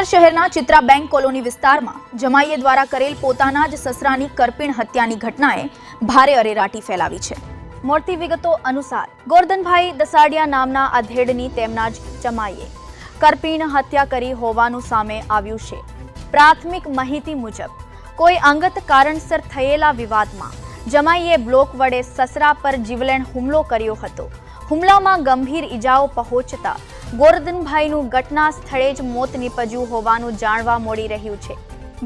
ભાવનગર શહેરના Chitra bank colony વિસ્તારમાં જમાઈએ દ્વારા કરેલ પોતાના જ સસરાની કરપીણ હત્યાની ઘટનાએ ભારે અરેરાટી ફેલાવી છે। મળતી વિગતો અનુસાર ગોરધનભાઈ દસાડિયા નામના અધેડની તેમના જ જમાઈએ કરપીણ હત્યા કરી હોવાનું સામે આવ્યું છે। પ્રાથમિક માહિતી મુજબ કોઈ અંગત કારણસર થયેલા વિવાદમાં જમાઈએ બ્લોક વડે સસરા પર જીવલેણ હુમલો કર્યો હતો। હુમલામાં ગંભીર ઈજાઓ પહોંચતા ગોરધનભાઈનું ઘટના સ્થળે જ મોત નીપજ્યું હોવાનું જાણવા મળી રહ્યું છે।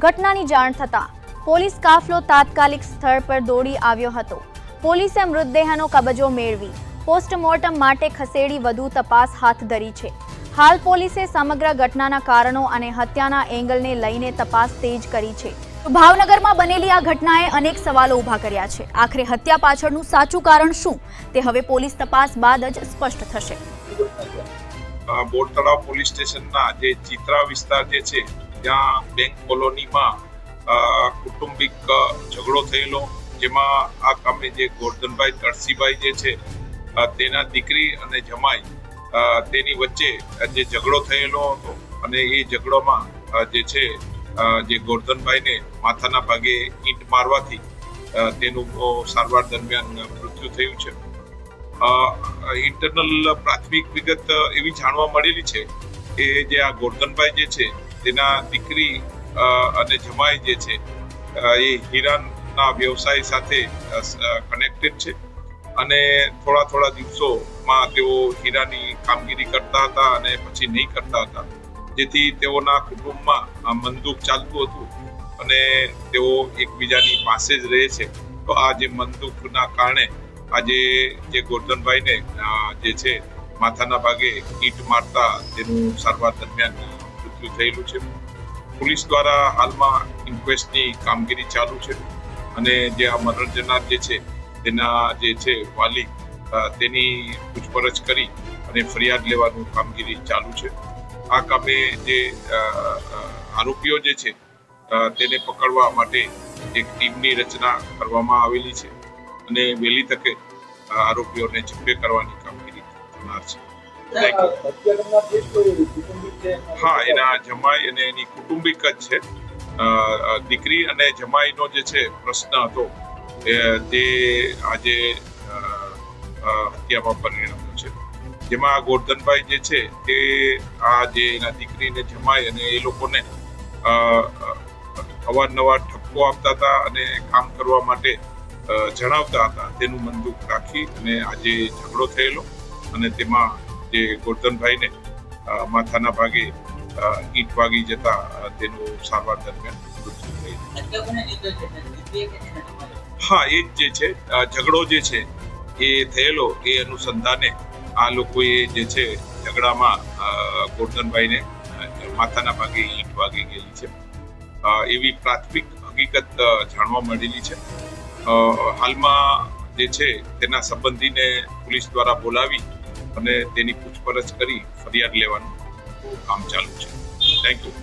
ઘટનાની જાણ થતાં પોલીસ કાફલો તાત્કાલિક સ્થળ પર દોડી આવ્યો હતો। પોલીસે મૃતદેહનો કબજો મેળવી પોસ્ટમોર્ટમ માટે ખસેડી વધુ તપાસ હાથ ધરી છે। હાલ પોલીસે સમગ્ર ઘટનાના કારણો અને હત્યાના એંગલને લઈને તપાસ તેજ કરી છે। ભાવનગરમાં બનેલી આ ઘટનાએ અનેક સવાલો ઊભા કર્યા છે। આખરે હત્યા પાછળનું સાચું કારણ શું તે હવે પોલીસ તપાસ બાદ જ સ્પષ્ટ થશે। બોટ તળાવ પોલીસ સ્ટેશનના જે ચિત્રા વિસ્તાર જે છે ત્યાં બેંક કોલોનીમાં કુટુંબિક ઝઘડો થયેલો, જેમાં આ કામે જે ગોરધનભાઈ તળસીભાઈ જે છે તેના દીકરી અને જમાઈ તેની વચ્ચે જે ઝઘડો થયેલો હતો અને એ ઝઘડોમાં જે છે જે ગોરધનભાઈને માથાના ભાગે ઈંટ મારવાથી તેનું સારવાર દરમિયાન મૃત્યુ થયું છે। ઇન્ટરનલ પ્રાથમિક વિગત એવી જાણવા મળેલી છે કે જે આ ગોરધનભાઈ જે છે તેના દીકરી અને જમાઈ જે છે એ હીરાના વ્યવસાય સાથે કનેક્ટેડ છે અને થોડા દિવસોમાં તેઓ હીરાની કામગીરી કરતા હતા અને પછી નહીં કરતા હતા, જેથી તેઓના કુટુંબમાં મનદુખ ચાલતું હતું અને તેઓ એકબીજાની પાસે જ રહે છે। તો આ જે મનદુખના કારણે આજે જે ગોરધનભાઈને જે છે માથાના ભાગે ઈંટ મારતા તેનું સારવાર દરમિયાન મૃત્યુ થયેલું છે। પોલીસ દ્વારા હાલમાં ઇન્ક્વેસ્ટની કામગીરી ચાલુ છે અને જે આ મરણ જનાર જે છે તેના જે છે વાલી તેની પૂછપરછ કરી અને ફરિયાદ લેવાનું કામગીરી ચાલુ છે। આ કામે જે આરોપીઓ જે છે તેને પકડવા માટે એક ટીમની રચના કરવામાં આવેલી છે અને વહેલી તકે આરોપીઓને ઝડપે કરવાની કામગીરી થનાર છે। હા, એના જમાઈ અને એની કુટુંબિક જ છે। દીકરી અને જમાઈનો જે છે પ્રશ્ન હતો તે આજે હત્યામાં પરિણમ્યો છે, જેમાં ગોરધનભાઈ જે છે તે આ જે એના દીકરી ને જમાઈ અને એ લોકોને અવારનવાર ઠપકો આપતા હતા અને કામ કરવા માટે જણાવતા હતા। તેનું મનદુખ રાખી અને આજે ઝઘડો થયેલો અને તેમાં જે ગોરધનભાઈને માથાના ભાગે ઈંટ વાગી જતા તેનું સારવાર દરમિયાન મૃત્યુ થયેલું। હા, એ જ જે છે ઝઘડો જે છે એ થયેલો એ અનુસંધાને આ લોકોએ જે છે ઝઘડામાં ગોરધનભાઈને માથાના ભાગે ઈંટ વાગી ગયેલી છે એવી પ્રાથમિક હકીકત જાણવા મળેલી છે। હાલમાં જે છે તેના સંબંધીને પોલીસ દ્વારા બોલાવી અને તેની પૂછપરછ કરી ફરિયાદ લેવાનું કામ ચાલુ છે। Thank you.